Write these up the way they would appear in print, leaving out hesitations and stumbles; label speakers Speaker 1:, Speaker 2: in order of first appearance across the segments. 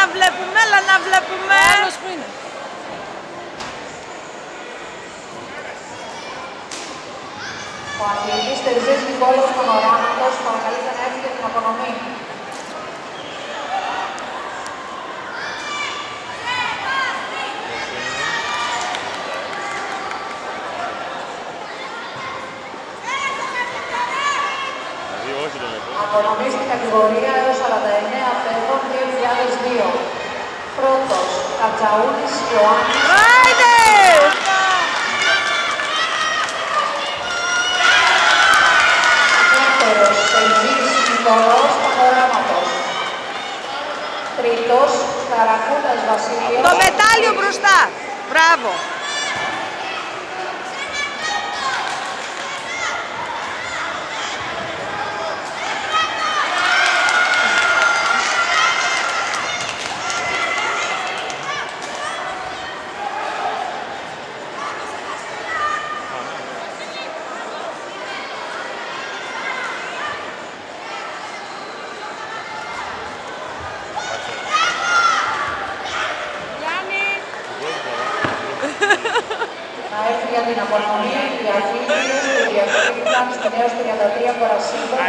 Speaker 1: να βλέπουμε, έλα να βλέπουμε.
Speaker 2: Άλλος που είναι.
Speaker 3: Ο αθλητής Τερζής Νικόλαος Πανοράματος παρακαλείται να έρθει για την απονομή. Απονομή στην κατηγορία έως 49 παιδών 2002. Πρώτος, Κατζαούνης Ιωάννης.
Speaker 1: Άιντε!
Speaker 3: Δεύτερος, Τερζής Νικόλαος Πανοράματος. Τρίτος, Καρακούλας Βασίλειος.
Speaker 1: Το μετάλλιο μπροστά. Μπράβο.
Speaker 3: Να έρθει για την απονομή η αθλήτρια του Διακρίτηκαν στη νέος 33 Κορασίδων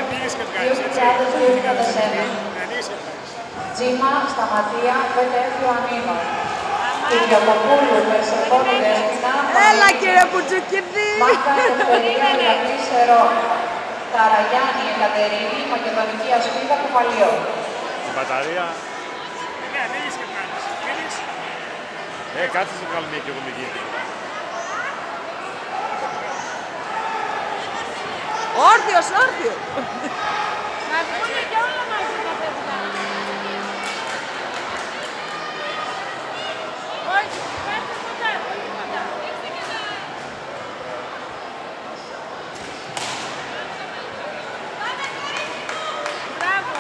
Speaker 3: 2000-2001. Τζίμα Σταματία ΒΤΕΦ Ιωαννίνο. Κυριοκοπούλου Περσεφόνη Δέσποινα.
Speaker 1: Έλα κύριε Μπουτζουκίδη.
Speaker 3: Μάκα Ελευθερία Ηρακλή Σερών. Καραγιάννη Εκατερίνη Μακεδονική Ασπίδα Κουφαλιών.
Speaker 4: Η μπαταρία.
Speaker 5: Ναι, ανοίγεις και κάνεις.
Speaker 4: Κάτσε σε βγάλω μια και εγώ με γίνεται.
Speaker 1: Όρθιος, όρθιος.
Speaker 2: Να βγουν και όλα μαζί τα παιδιά. Όχι, πέρτε κοντά, πολύ κοντά. Μπράβο.